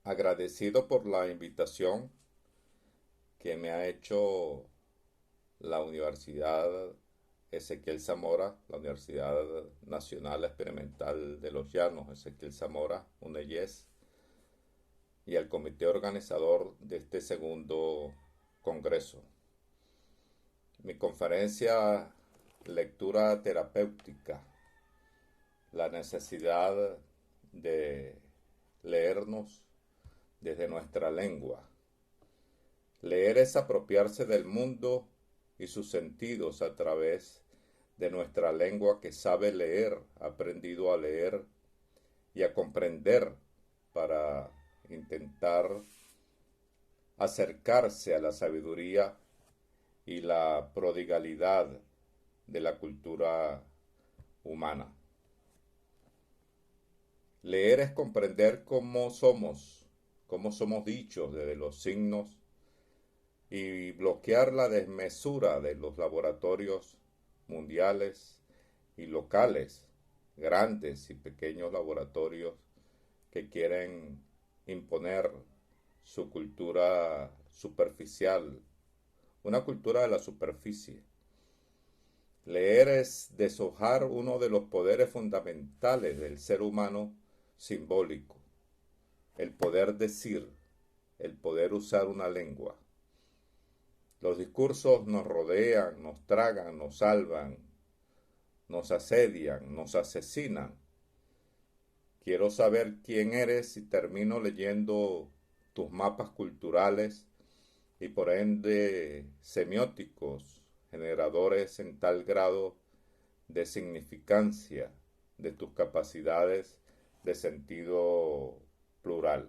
Agradecido por la invitación que me ha hecho la Universidad Ezequiel Zamora, la Universidad Nacional Experimental de los Llanos, Ezequiel Zamora, UNEYES, y al comité organizador de este segundo congreso. Mi conferencia, lectura terapéutica, la necesidad de leernos desde nuestra lengua. Leer es apropiarse del mundo y sus sentidos a través de nuestra lengua que sabe leer, ha aprendido a leer y a comprender para intentar acercarse a la sabiduría y la prodigalidad de la cultura humana. Leer es comprender cómo somos dichos desde los signos y bloquear la desmesura de los laboratorios mundiales y locales, grandes y pequeños laboratorios que quieren imponer su cultura superficial, una cultura de la superficie. Leer es deshojar uno de los poderes fundamentales del ser humano simbólico, el poder decir, el poder usar una lengua. Los discursos nos rodean, nos tragan, nos salvan, nos asedian, nos asesinan. Quiero saber quién eres y termino leyendo tus mapas culturales y por ende semióticos, generadores en tal grado de significancia de tus capacidades de sentido plural.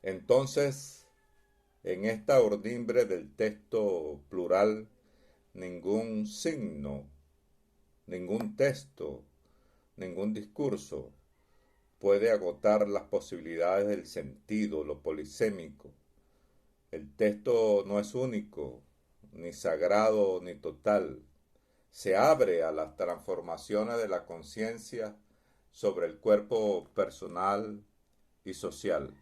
Entonces, en esta ordimbre del texto plural, ningún signo, ningún texto, ningún discurso puede agotar las posibilidades del sentido, lo polisémico. El texto no es único, ni sagrado, ni total. Se abre a las transformaciones de la conciencia sobre el cuerpo personal y social.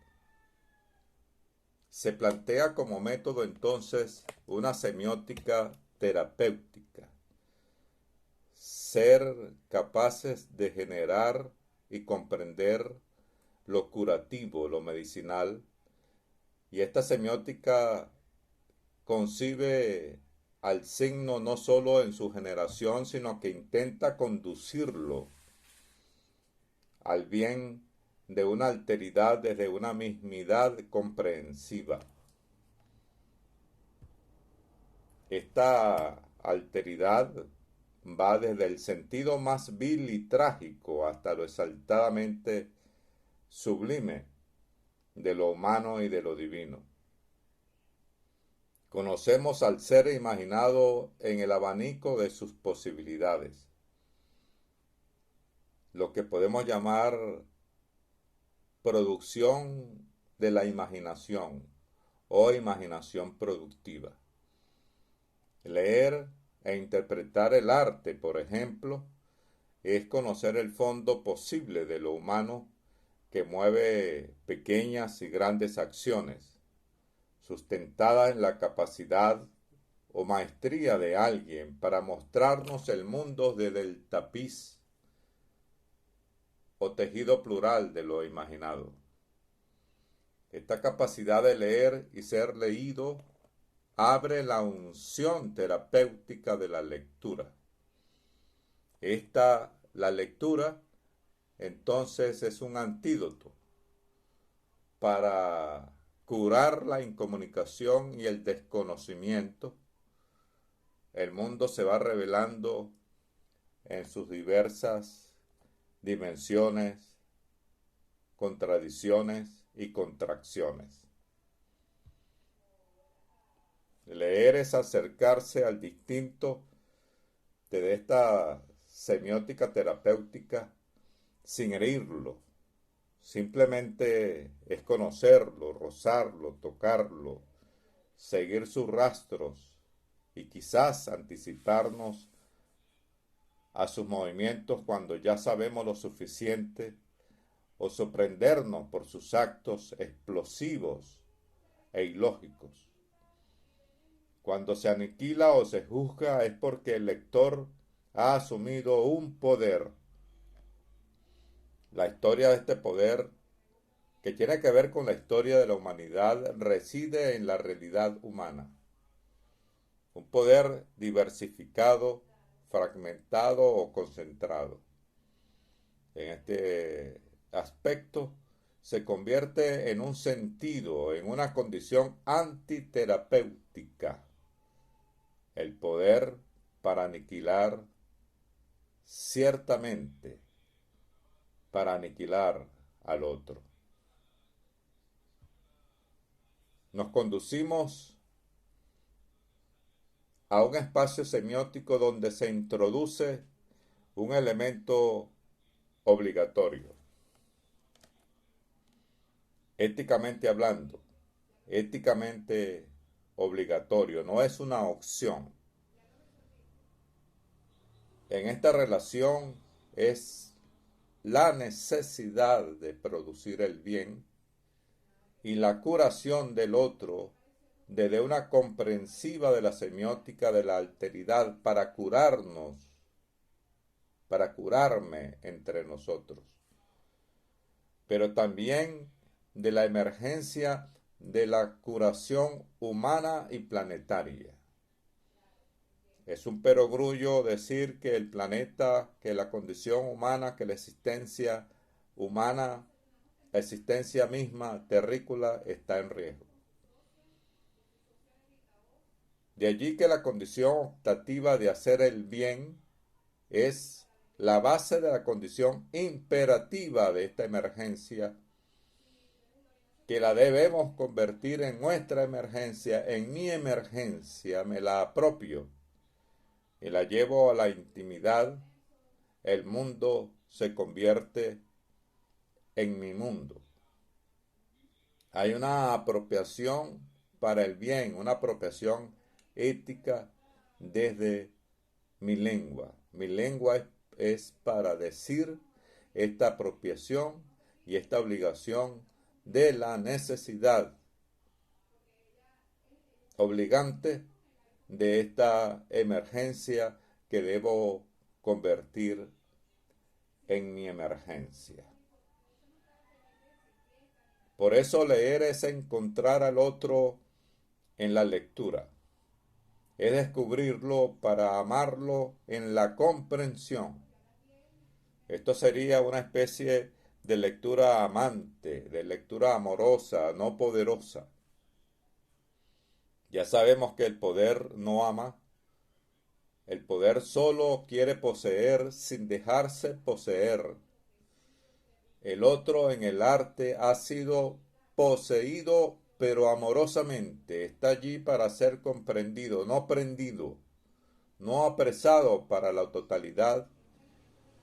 Se plantea como método entonces una semiótica terapéutica, ser capaces de generar y comprender lo curativo, lo medicinal, y esta semiótica concibe al signo no solo en su generación, sino que intenta conducirlo al bien de una alteridad desde una mismidad comprensiva. Esta alteridad va desde el sentido más vil y trágico hasta lo exaltadamente sublime de lo humano y de lo divino. Conocemos al ser imaginado en el abanico de sus posibilidades, lo que podemos llamar producción de la imaginación o imaginación productiva. Leer e interpretar el arte, por ejemplo, es conocer el fondo posible de lo humano que mueve pequeñas y grandes acciones, sustentadas en la capacidad o maestría de alguien para mostrarnos el mundo desde el tapiz o tejido plural de lo imaginado. Esta capacidad de leer y ser leído abre la unción terapéutica de la lectura. La lectura, entonces, es un antídoto para curar la incomunicación y el desconocimiento. El mundo se va revelando en sus diversas dimensiones, contradicciones y contracciones. Leer es acercarse al distinto de esta semiótica terapéutica sin herirlo. Simplemente es conocerlo, rozarlo, tocarlo, seguir sus rastros y quizás anticiparnos a sus movimientos cuando ya sabemos lo suficiente o sorprendernos por sus actos explosivos e ilógicos. Cuando se aniquila o se juzga es porque el lector ha asumido un poder. La historia de este poder, que tiene que ver con la historia de la humanidad, reside en la realidad humana. Un poder diversificado, fragmentado o concentrado. En este aspecto se convierte en un sentido, en una condición antiterapéutica. El poder para aniquilar, ciertamente, para aniquilar al otro. Nos conducimos a un espacio semiótico donde se introduce un elemento obligatorio. Éticamente hablando, éticamente obligatorio, no es una opción. En esta relación es la necesidad de producir el bien y la curación del otro desde una comprensiva de la semiótica de la alteridad para curarnos, para curarme entre nosotros, pero también de la emergencia de la curación humana y planetaria. Es un perogrullo decir que el planeta, que la condición humana, que la existencia humana, la existencia misma terrícola está en riesgo. De allí que la condición optativa de hacer el bien es la base de la condición imperativa de esta emergencia, que la debemos convertir en nuestra emergencia, en mi emergencia, me la apropio y la llevo a la intimidad. El mundo se convierte en mi mundo. Hay una apropiación para el bien, una apropiación ética desde mi lengua. Mi lengua es para decir esta apropiación y esta obligación de la necesidad obligante de esta emergencia que debo convertir en mi emergencia. Por eso leer es encontrar al otro en la lectura. Es descubrirlo para amarlo en la comprensión. Esto sería una especie de lectura amante, de lectura amorosa, no poderosa. Ya sabemos que el poder no ama. El poder solo quiere poseer sin dejarse poseer. El otro en el arte ha sido poseído, pero amorosamente. Está allí para ser comprendido, no prendido, no apresado para la totalidad,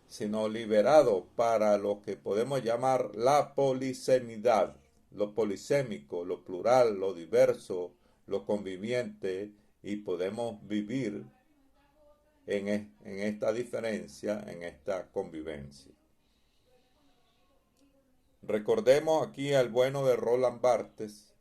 sino liberado para lo que podemos llamar la polisemidad, lo polisémico, lo plural, lo diverso, lo conviviente, y podemos vivir en esta diferencia, en esta convivencia. Recordemos aquí al bueno de Roland Barthes,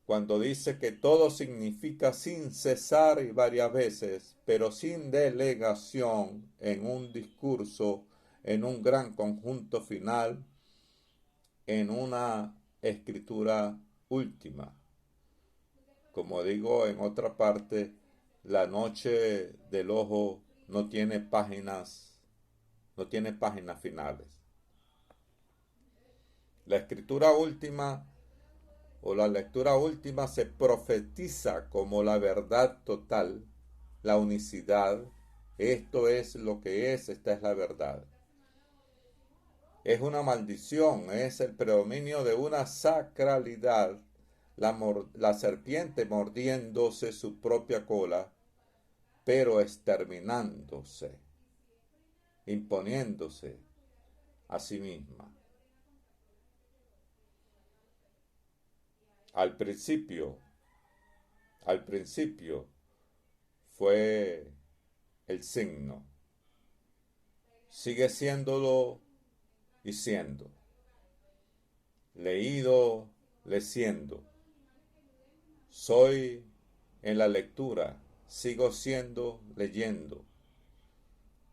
cuando dice que todo significa sin cesar y varias veces, pero sin delegación en un discurso, en un gran conjunto final, en una escritura última. Como digo en otra parte, la noche del ojo no tiene páginas finales. La escritura última o la lectura última se profetiza como la verdad total, la unicidad. Esto es lo que es, esta es la verdad. Es una maldición, es el predominio de una sacralidad, la serpiente mordiéndose su propia cola, pero exterminándose, imponiéndose a sí misma. Al principio fue el signo, sigue siéndolo y siendo. leído, leyendo. Soy en la lectura, sigo siendo leyendo.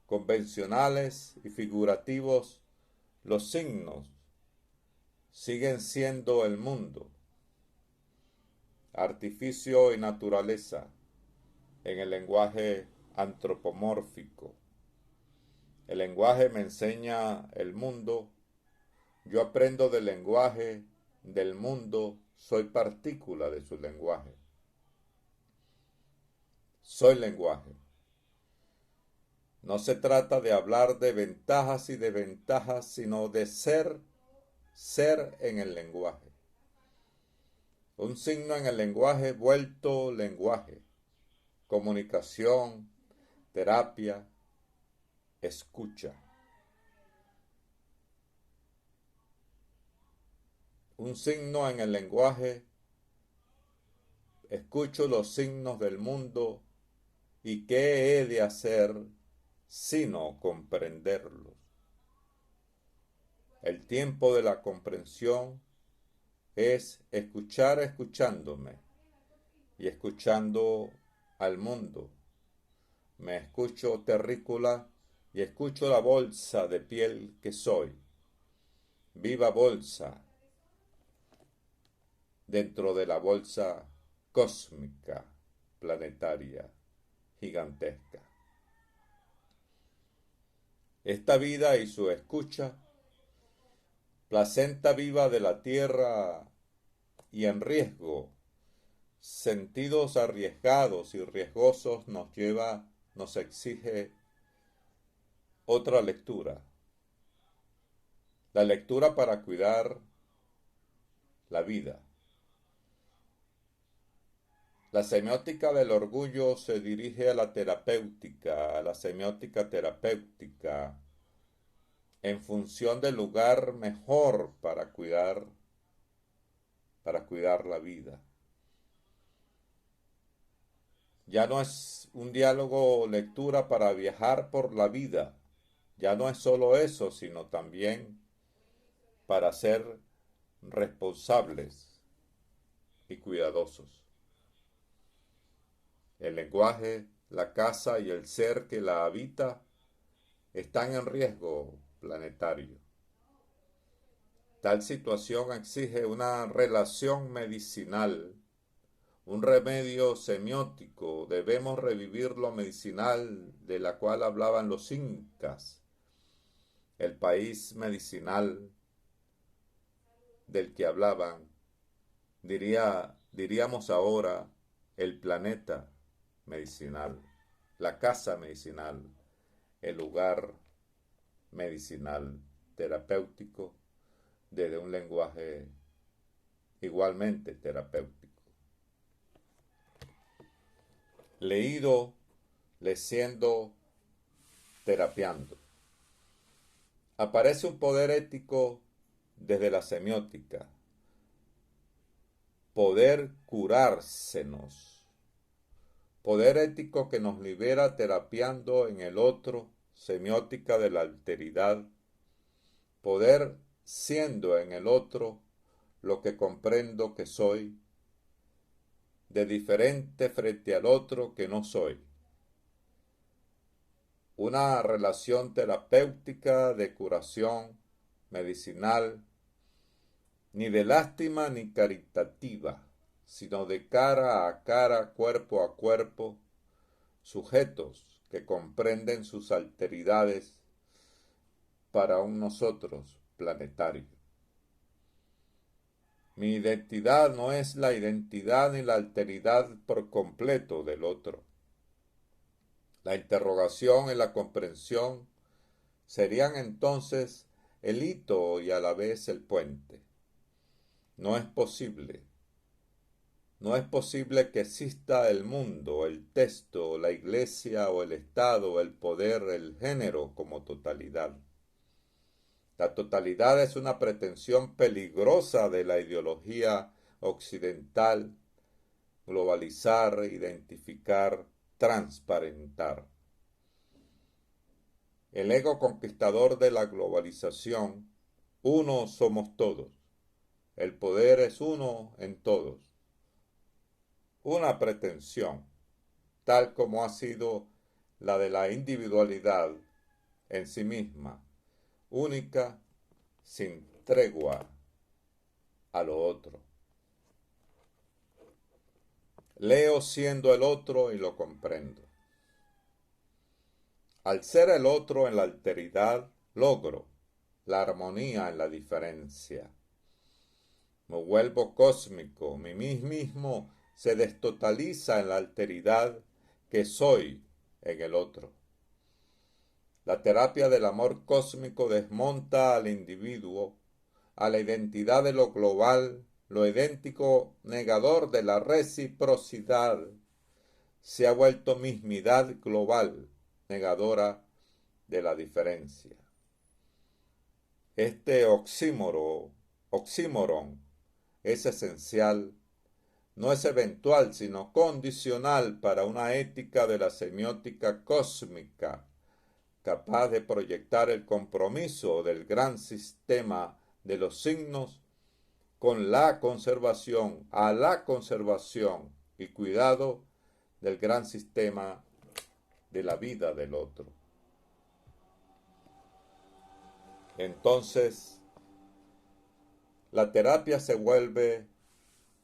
Convencionales y figurativos, los signos siguen siendo el mundo. Artificio y naturaleza en el lenguaje antropomórfico. El lenguaje me enseña el mundo. Yo aprendo del lenguaje, del mundo, soy partícula de su lenguaje. Soy lenguaje. No se trata de hablar de ventajas y desventajas, sino de ser en el lenguaje. Un signo en el lenguaje vuelto lenguaje. Comunicación, terapia, escucha. Un signo en el lenguaje, escucho los signos del mundo y qué he de hacer sino comprenderlos. El tiempo de la comprensión es escuchar escuchándome y escuchando al mundo. Me escucho terrícola y escucho la bolsa de piel que soy. Viva bolsa dentro de la bolsa cósmica, planetaria, gigantesca. Esta vida y su escucha, placenta viva de la tierra y en riesgo, sentidos arriesgados y riesgosos nos exige otra lectura. La lectura para cuidar la vida. La semiótica del orgullo se dirige a la terapéutica, a la semiótica terapéutica, en función del lugar mejor para cuidar la vida. Ya no es un diálogo o lectura para viajar por la vida. Ya no es solo eso, sino también para ser responsables y cuidadosos. El lenguaje, la casa y el ser que la habita están en riesgo planetario. Tal situación exige una relación medicinal, un remedio semiótico. Debemos revivir lo medicinal de la cual hablaban los incas, el país medicinal del que hablaban. Diríamos ahora el planeta medicinal, la casa medicinal, el lugar medicinal, terapéutico, desde un lenguaje igualmente terapéutico. Leído, leyendo, terapiando. Aparece un poder ético desde la semiótica. Poder curársenos. Poder ético que nos libera terapiando en el otro, semiótica de la alteridad. Poder siendo en el otro lo que comprendo que soy, de diferente frente al otro que no soy. Una relación terapéutica de curación medicinal, ni de lástima ni caritativa, sino de cara a cara, cuerpo a cuerpo, sujetos que comprenden sus alteridades para un nosotros planetario. Mi identidad no es la identidad ni la alteridad por completo del otro. La interrogación y la comprensión serían entonces el hito y a la vez el puente. No es posible que exista el mundo, el texto, la iglesia o el Estado, el poder, el género como totalidad. La totalidad es una pretensión peligrosa de la ideología occidental, globalizar, identificar, transparentar. El ego conquistador de la globalización, uno somos todos. El poder es uno en todos. Una pretensión, tal como ha sido la de la individualidad en sí misma, única, sin tregua a lo otro. Leo siendo el otro y lo comprendo. Al ser el otro en la alteridad, logro la armonía en la diferencia. Me vuelvo cósmico, mi mí mismo se destotaliza en la alteridad que soy en el otro. La terapia del amor cósmico desmonta al individuo, a la identidad de lo global, lo idéntico negador de la reciprocidad. Se ha vuelto mismidad global, negadora de la diferencia. Este oxímoron es esencial, no es eventual, sino condicional para una ética de la semiótica cósmica, capaz de proyectar el compromiso del gran sistema de los signos con la conservación, a la conservación y cuidado del gran sistema de la vida del otro. Entonces, la terapia se vuelve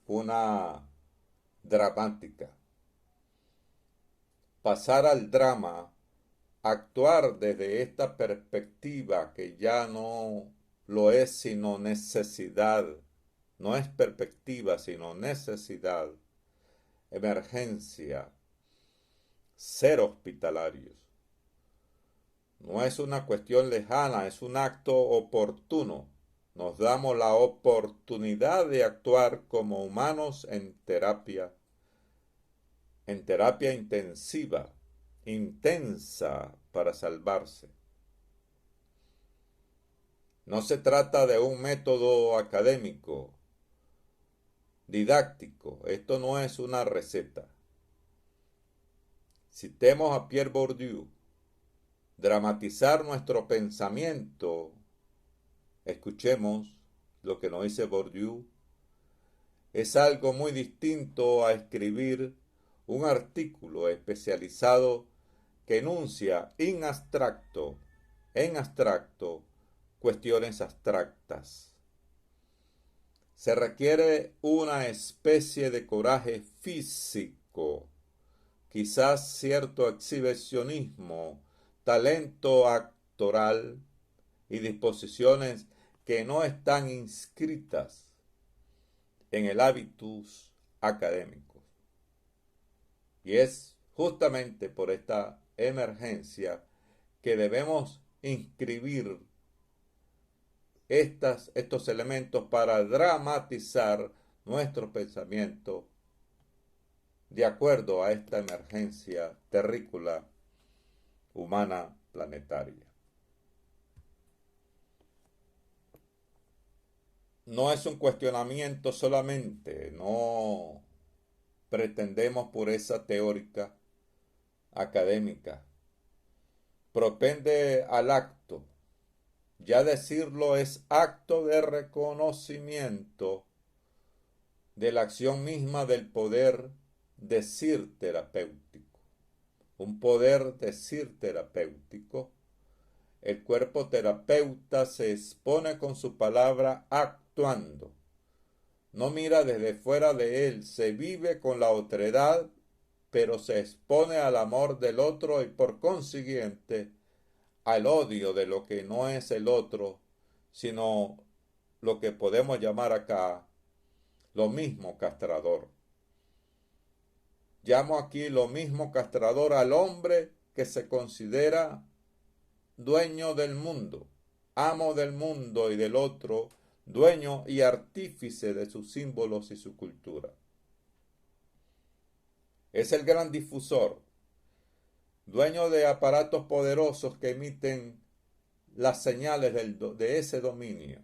una dramática. Pasar al drama, actuar desde esta perspectiva que ya no lo es sino necesidad, no es perspectiva sino necesidad, emergencia, ser hospitalarios. No es una cuestión lejana, es un acto oportuno. Nos damos la oportunidad de actuar como humanos en terapia intensiva, intensa para salvarse. No se trata de un método académico, didáctico. Esto no es una receta. Citemos a Pierre Bourdieu. Dramatizar nuestro pensamiento. Escuchemos lo que nos dice Bourdieu. Es algo muy distinto a escribir un artículo especializado que enuncia en abstracto, cuestiones abstractas. Se requiere una especie de coraje físico, quizás cierto exhibicionismo, talento actoral y disposiciones que no están inscritas en el hábitus académico. Y es justamente por esta emergencia que debemos inscribir estos elementos para dramatizar nuestro pensamiento de acuerdo a esta emergencia terrícola humana planetaria. No es un cuestionamiento solamente, no pretendemos pureza teórica, académica. Propende al acto. Ya decirlo es acto de reconocimiento de la acción misma del poder decir terapéutico. Un poder decir terapéutico. El cuerpo terapeuta se expone con su palabra actuando. No mira desde fuera de él, se vive con la otredad, pero se expone al amor del otro y por consiguiente al odio de lo que no es el otro, sino lo que podemos llamar acá lo mismo castrador. Llamo aquí lo mismo castrador al hombre que se considera dueño del mundo, amo del mundo y del otro, dueño y artífice de sus símbolos y su cultura. Es el gran difusor, dueño de aparatos poderosos que emiten las señales de ese dominio.